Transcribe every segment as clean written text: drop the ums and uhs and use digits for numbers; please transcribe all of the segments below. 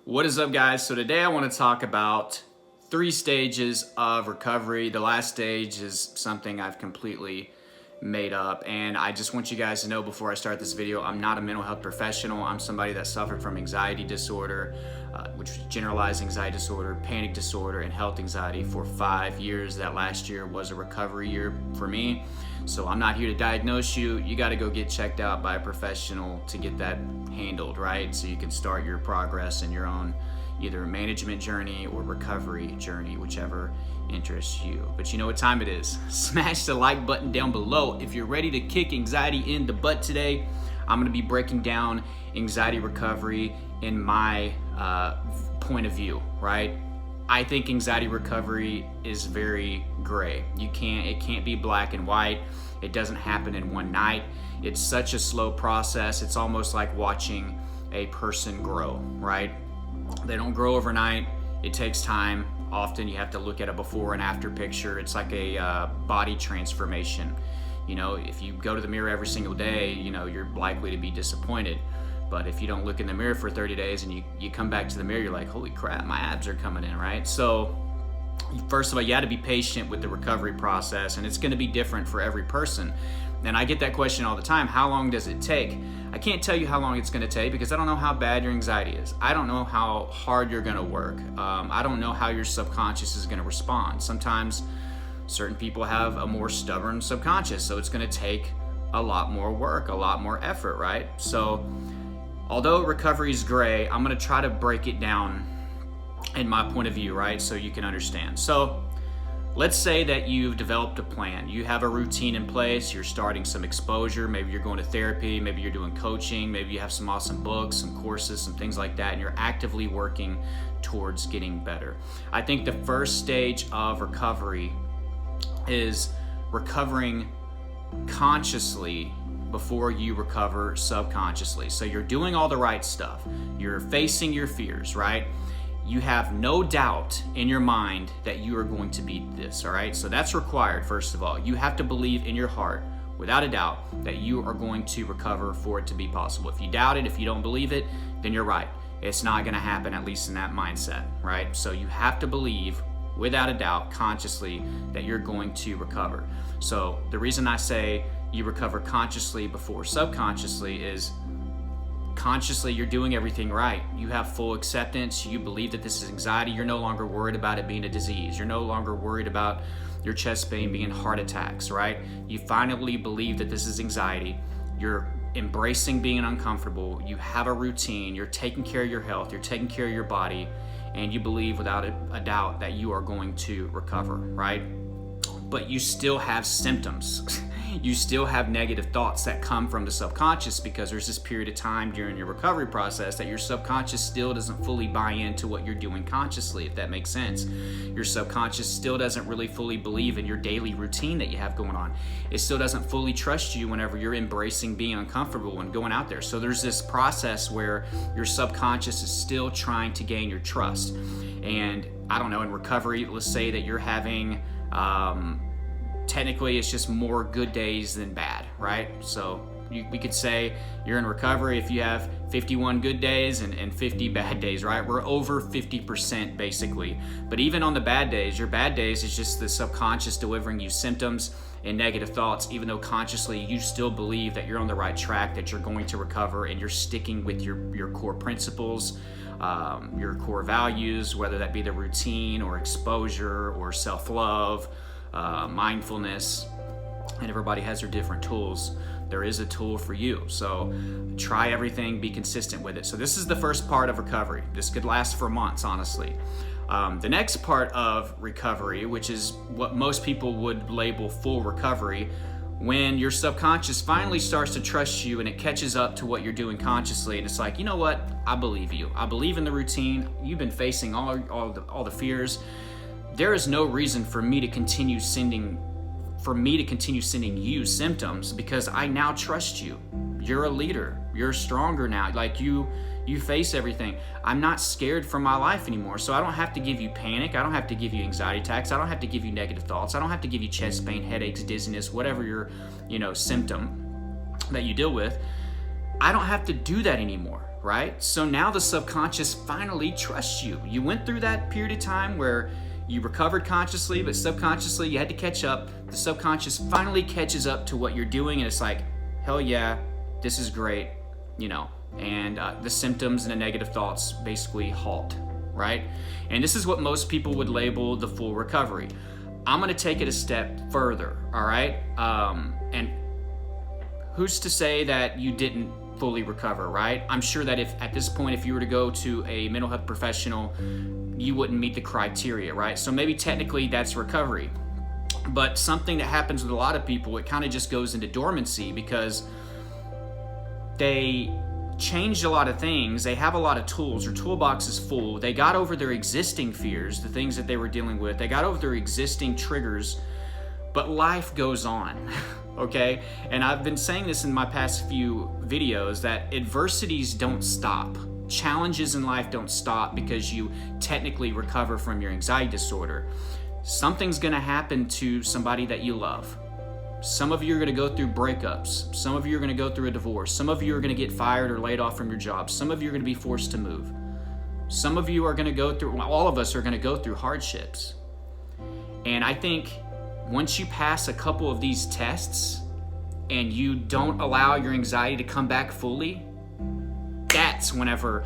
What is up, guys? So today I want to talk about 3 stages of recovery. The last stage is something I've completely made up, and I just want you guys to know before I start this video, I'm not a mental health professional. I'm somebody that suffered from anxiety disorder, which was generalized anxiety disorder, panic disorder, and health anxiety for 5 years. That last year was a recovery year for me. So I'm not here to diagnose you. You got to go get checked out by a professional to get that handled, right? So you can start your progress in your own either management journey or recovery journey, whichever interests you. But you know what time it is. Smash the like button down below if you're ready to kick anxiety in the butt today. I'm gonna be breaking down anxiety recovery in my point of view, right? I think anxiety recovery is very gray. It can't be black and white. It doesn't happen in one night. It's such a slow process. It's almost like watching a person grow, right? They don't grow overnight. It takes time. Often you have to look at a before and after picture. It's like a body transformation. You know, if you go to the mirror every single day, you know, you're likely to be disappointed. But if you don't look in the mirror for 30 days and you come back to the mirror, you're like, holy crap, my abs are coming in, right? So first of all, you got to be patient with the recovery process, and it's going to be different for every person. And I get that question all the time. How long does it take? I can't tell you how long it's going to take because I don't know how bad your anxiety is. I don't know how hard you're going to work. I don't know how your subconscious is going to respond. Sometimes certain people have a more stubborn subconscious, so it's going to take a lot more work, a lot more effort, right? So although recovery is gray, I'm going to try to break it down in my point of view, right? So you can understand. So let's say that you've developed a plan. You have a routine in place. You're starting some exposure. Maybe you're going to therapy. Maybe you're doing coaching. Maybe you have some awesome books, some courses, some things like that, and you're actively working towards getting better. I think the first stage of recovery is recovering consciously before you recover subconsciously. So you're doing all the right stuff. You're facing your fears, right? You have no doubt in your mind that you are going to beat this, all right? So that's required, first of all. You have to believe in your heart, without a doubt, that you are going to recover for it to be possible. If you doubt it, if you don't believe it, then you're right. It's not gonna happen, at least in that mindset, right? So you have to believe, without a doubt, consciously, that you're going to recover. So the reason I say you recover consciously before subconsciously is consciously you're doing everything right. You have full acceptance. You believe that this is anxiety. You're no longer worried about it being a disease. You're no longer worried about your chest pain being heart attacks, right? You finally believe that this is anxiety. You're embracing being uncomfortable. You have a routine. You're taking care of your health. You're taking care of your body. And you believe without a doubt that you are going to recover, right? But you still have symptoms. You still have negative thoughts that come from the subconscious because there's this period of time during your recovery process that your subconscious still doesn't fully buy into what you're doing consciously, if that makes sense. Your subconscious still doesn't really fully believe in your daily routine that you have going on. It still doesn't fully trust you whenever you're embracing being uncomfortable and going out there. So there's this process where your subconscious is still trying to gain your trust. And I don't know, in recovery, let's say that you're having technically it's just more good days than bad, right? So we could say you're in recovery if you have 51 good days and 50 bad days, right? We're over 50% basically. But even on the bad days, your bad days is just the subconscious delivering you symptoms and negative thoughts, even though consciously you still believe that you're on the right track, that you're going to recover, and you're sticking with your core principles, your core values, whether that be the routine or exposure or self-love, mindfulness, and everybody has their different tools. There is a tool for you. So try everything, be consistent with it. So this is the first part of recovery. This could last for months, honestly. The next part of recovery, which is what most people would label full recovery, when your subconscious finally starts to trust you and it catches up to what you're doing consciously, and it's like, you know what? I believe you. I believe in the routine. You've been facing all the fears. There is no reason for me to continue sending you symptoms because I now trust you. You're a leader. You're stronger now. Like you face everything. I'm not scared for my life anymore. So I don't have to give you panic. I don't have to give you anxiety attacks. I don't have to give you negative thoughts. I don't have to give you chest pain, headaches, dizziness, whatever your symptom that you deal with. I don't have to do that anymore. right? So now the subconscious finally trusts you. You went through that period of time where you recovered consciously, but subconsciously you had to catch up. The subconscious finally catches up to what you're doing, and it's like, hell yeah, this is great, and the symptoms and the negative thoughts basically halt, right? And this is what most people would label the full recovery. I'm gonna take it a step further, all right? And who's to say that you didn't fully recover, right? I'm sure that if at this point, if you were to go to a mental health professional, you wouldn't meet the criteria, right? So maybe technically that's recovery. But something that happens with a lot of people, it kind of just goes into dormancy because they changed a lot of things. They have a lot of tools. Their toolbox is full. They got over their existing fears, the things that they were dealing with. They got over their existing triggers, but life goes on, okay? And I've been saying this in my past few videos that adversities don't stop. Challenges in life don't stop because you technically recover from your anxiety disorder. Something's gonna happen to somebody that you love. Some of you are gonna go through breakups. Some of you are gonna go through a divorce. Some of you are gonna get fired or laid off from your job. Some of you are gonna be forced to move. Some of you are gonna go through, all of us are gonna go through hardships. And I think once you pass a couple of these tests and you don't allow your anxiety to come back fully, that's whenever,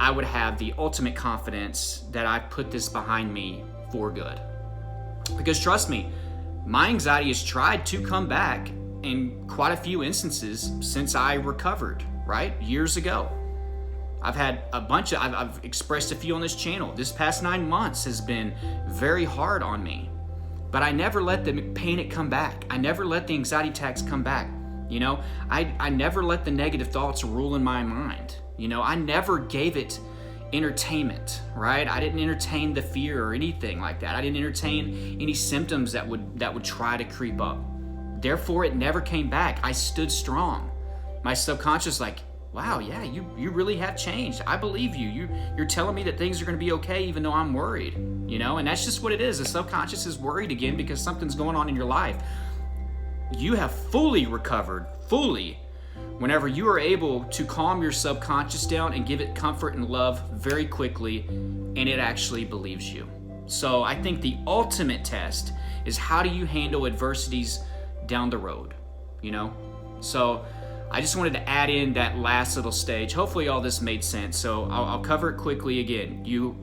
I would have the ultimate confidence that I put this behind me for good. Because trust me, my anxiety has tried to come back in quite a few instances since I recovered, right? Years ago. I've had a bunch of, I've expressed a few on this channel. This past 9 months has been very hard on me, but I never let the panic come back. I never let the anxiety attacks come back. I never let the negative thoughts rule in my mind. I never gave it entertainment, right? I didn't entertain the fear or anything like that. I didn't entertain any symptoms that would try to creep up. Therefore, it never came back. I stood strong. My subconscious like, wow, yeah, you really have changed. I believe you. You're telling me that things are going to be okay even though I'm worried, and that's just what it is. The subconscious is worried again because something's going on in your life. You have fully recovered, whenever you are able to calm your subconscious down and give it comfort and love very quickly, and it actually believes you. So I think the ultimate test is how do you handle adversities down the road, So I just wanted to add in that last little stage. Hopefully all this made sense. So I'll cover it quickly again. You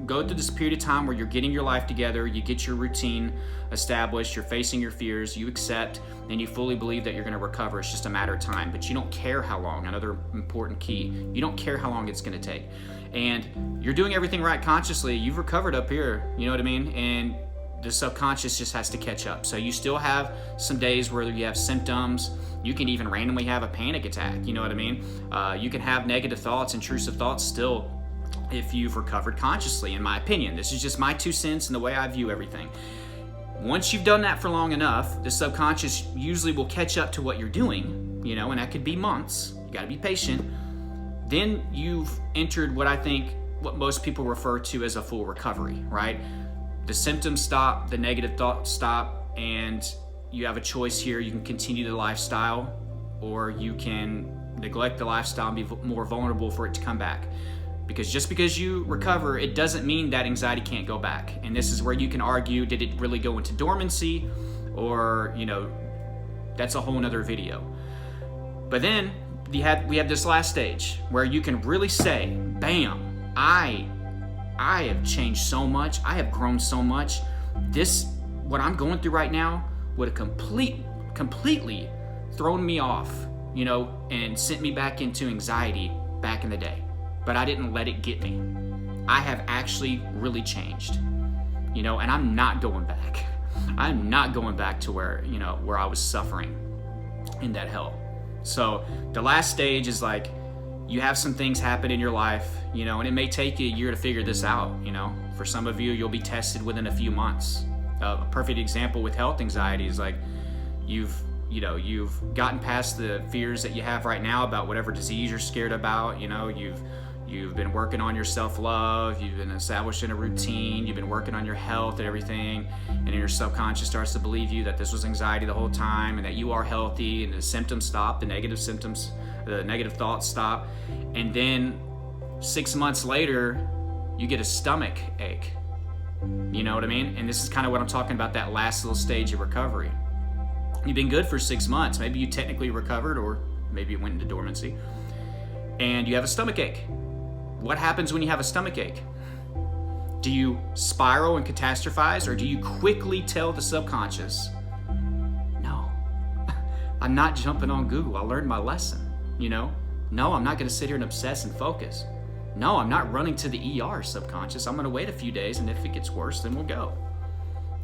go through this period of time where you're getting your life together, you get your routine established, you're facing your fears, you accept, and you fully believe that you're going to recover. It's just a matter of time, but you don't care how long. Another important key, you don't care how long it's going to take. And you're doing everything right consciously. You've recovered up here, you know what I mean? And the subconscious just has to catch up. So you still have some days where you have symptoms. You can even randomly have a panic attack, you know what I mean? You can have negative thoughts, intrusive thoughts still if you've recovered consciously, in my opinion. This is just my 2 cents and the way I view everything. Once you've done that for long enough, the subconscious usually will catch up to what you're doing, and that could be months. You gotta be patient. Then you've entered what most people refer to as a full recovery, right? The symptoms stop, the negative thoughts stop, and you have a choice here. You can continue the lifestyle, or you can neglect the lifestyle and be more vulnerable for it to come back. Because just because you recover, it doesn't mean that anxiety can't go back. And this is where you can argue, did it really go into dormancy? Or, that's a whole nother video. But then we have this last stage where you can really say, bam, I have changed so much. I have grown so much. What I'm going through right now would have completely thrown me off, and sent me back into anxiety back in the day. But I didn't let it get me. I have actually really changed, and I'm not going back. I'm not going back to where I was suffering in that hell. So the last stage is like, you have some things happen in your life, and it may take you a year to figure this out. For some of you, you'll be tested within a few months. A perfect example with health anxiety is like, you've gotten past the fears that you have right now about whatever disease you're scared about. You've been working on your self-love, you've been establishing a routine, you've been working on your health and everything, and then your subconscious starts to believe you that this was anxiety the whole time and that you are healthy, and the symptoms stop, the negative symptoms the negative thoughts stop, and then 6 months later, you get a stomach ache. You know what I mean? And this is kind of what I'm talking about, that last little stage of recovery. You've been good for 6 months. Maybe you technically recovered, or maybe it went into dormancy, and you have a stomach ache. What happens when you have a stomach ache? Do you spiral and catastrophize, or do you quickly tell the subconscious, no, I'm not jumping on Google. I learned my lesson, you know? No, I'm not gonna sit here and obsess and focus. No, I'm not running to the ER, subconscious. I'm gonna wait a few days, and if it gets worse, then we'll go.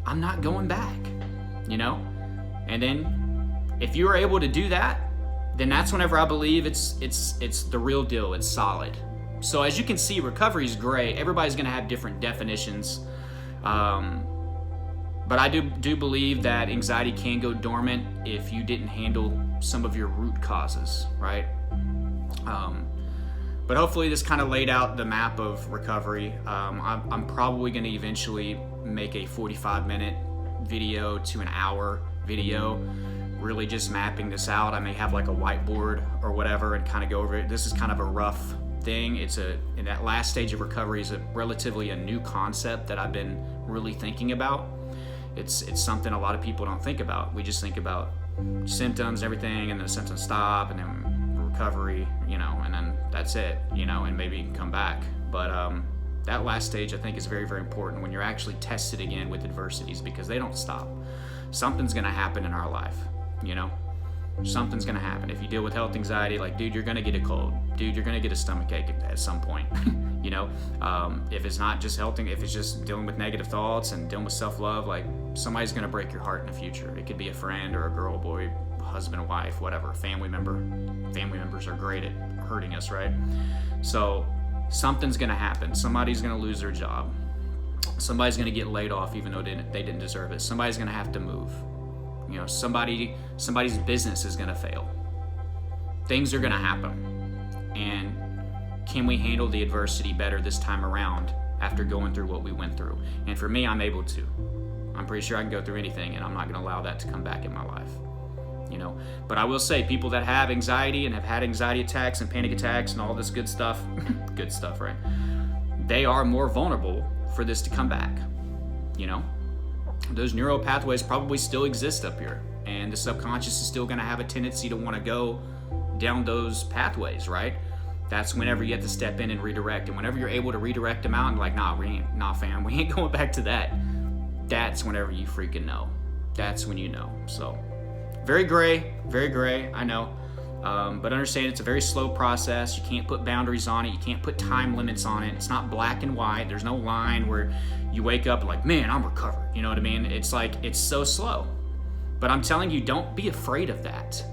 I'm not going back, you know? And then if you're able to do that, then that's whenever I believe it's the real deal, it's solid. So as you can see, recovery is gray. Everybody's gonna have different definitions. But I do believe that anxiety can go dormant if you didn't handle some of your root causes, right? But hopefully this kind of laid out the map of recovery. I'm probably gonna eventually make a 45-minute video to an hour video, really just mapping this out. I may have like a whiteboard or whatever and kind of go over it. This is kind of a rough thing. In that last stage of recovery is relatively a new concept that I've been really thinking about. It's something a lot of people don't think about. We just think about symptoms and everything, and the symptoms stop, and then recovery, you know, and then that's it, you know, and maybe you can come back. But that last stage, I think, is very, very important when you're actually tested again with adversities, because they don't stop. Something's gonna happen in our life, you know? Something's gonna happen. If you deal with health anxiety, like, dude, you're gonna get a cold. Dude, you're gonna get a stomach ache at some point. You know, if it's not just health, if it's just dealing with negative thoughts and dealing with self-love, like, somebody's gonna break your heart in the future. It could be a friend or a girl, boy, husband, wife, whatever, family member. Family members are great at hurting us, right? So something's gonna happen. Somebody's gonna lose their job. Somebody's gonna get laid off even though they didn't deserve it. Somebody's gonna have to move. You know, somebody's business is gonna fail. Things are gonna happen. And can we handle the adversity better this time around after going through what we went through? And for me, I'm able to. I'm pretty sure I can go through anything, and I'm not gonna allow that to come back in my life. You know, but I will say, people that have anxiety and have had anxiety attacks and panic attacks and all this good stuff, good stuff, right? They are more vulnerable for this to come back, you know? Those neural pathways probably still exist up here, and the subconscious is still gonna have a tendency to wanna go down those pathways, right? That's whenever you have to step in and redirect. And whenever you're able to redirect them out and like, nah, fam, we ain't going back to that. That's whenever you freaking know. That's when you know. So very gray, I know. But understand it's a very slow process. You can't put boundaries on it. You can't put time limits on it. It's not black and white. There's no line where you wake up like, man, I'm recovered. You know what I mean? It's like, it's so slow. But I'm telling you, don't be afraid of that.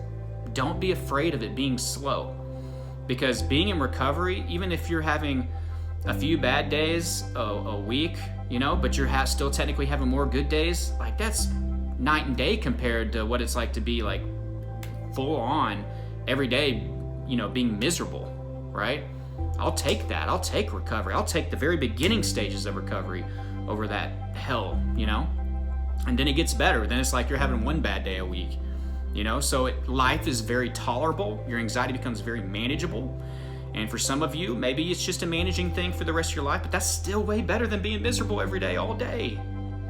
Don't be afraid of it being slow. Because being in recovery, even if you're having a few bad days a week, you know, but you're still technically having more good days, like, that's night and day compared to what it's like to be like full on every day, you know, being miserable, right? I'll take that. I'll take recovery. I'll take the very beginning stages of recovery over that hell, you know? And then it gets better. Then it's like you're having one bad day a week, you know? So life is very tolerable. Your anxiety becomes very manageable. And for some of you, maybe it's just a managing thing for the rest of your life, but that's still way better than being miserable every day, all day,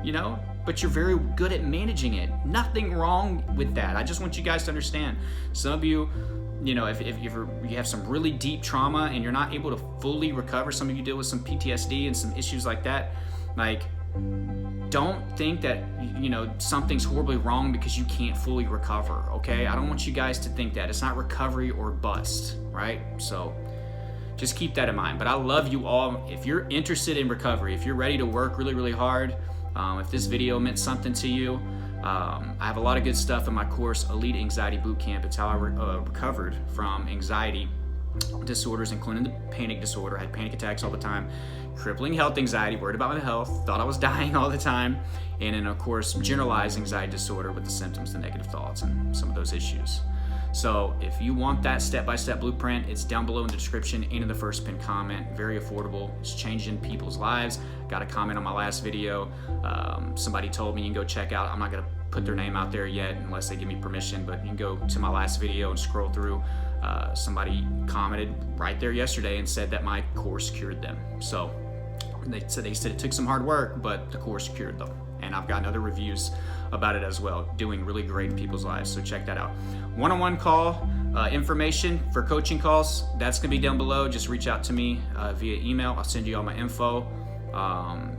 you know? But you're very good at managing it. Nothing wrong with that. I just want you guys to understand. Some of you, you know, if you have some really deep trauma and you're not able to fully recover, some of you deal with some PTSD and some issues like that, like, don't think that, you know, something's horribly wrong because you can't fully recover, okay? I don't want you guys to think that. It's not recovery or bust, right? So just keep that in mind. But I love you all. If you're interested in recovery, if you're ready to work really, really hard, if this video meant something to you, I have a lot of good stuff in my course, Elite Anxiety Bootcamp. It's how I recovered from anxiety disorders, including the panic disorder. I had panic attacks all the time, crippling health anxiety, worried about my health, thought I was dying all the time, and then, of course, generalized anxiety disorder with the symptoms, the negative thoughts, and some of those issues. So if you want that step-by-step blueprint, it's down below in the description and in the first pinned comment. Very affordable. It's changing people's lives. Got a comment on my last video. Somebody told me you can go check out. I'm not going to put their name out there yet unless they give me permission, but you can go to my last video and scroll through. somebody commented right there yesterday and said that my course cured them. So they said it took some hard work, but the course cured them. And I've gotten other reviews about it as well, doing really great in people's lives. So check that out. One-on-one call information for coaching calls, that's gonna be down below. Just reach out to me via email. I'll send you all my info.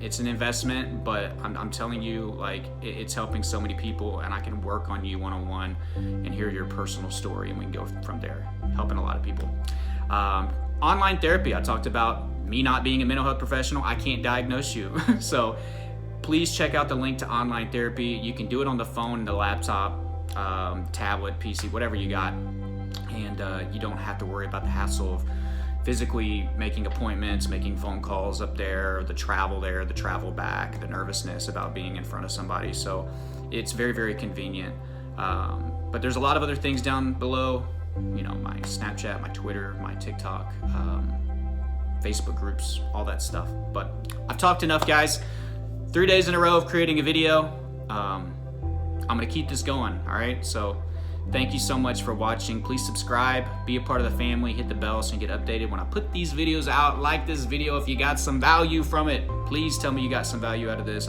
It's an investment, but I'm telling you, like, it's helping so many people, and I can work on you one-on-one and hear your personal story, and we can go from there, helping a lot of people. Online therapy, I talked about me not being a mental health professional. I can't diagnose you. So please check out the link to online therapy. You can do it on the phone, the laptop, tablet, PC, whatever you got. And you don't have to worry about the hassle of physically making appointments, making phone calls up there, the travel back, the nervousness about being in front of somebody. So it's very, very convenient. But there's a lot of other things down below, you know, my Snapchat, my Twitter, my TikTok, Facebook groups, all that stuff. But I've talked enough, guys. 3 days in a row of creating a video. I'm gonna keep this going, all right? So thank you so much for watching. Please subscribe, be a part of the family, hit the bell so you get updated when I put these videos out. Like this video if you got some value from it. Please tell me you got some value out of this.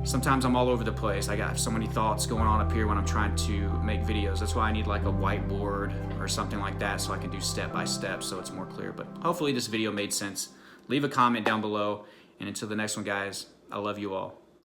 Sometimes I'm all over the place. I got so many thoughts going on up here when I'm trying to make videos. That's why I need like a whiteboard or something like that so I can do step by step so it's more clear. But hopefully this video made sense. Leave a comment down below. And until the next one, guys, I love you all.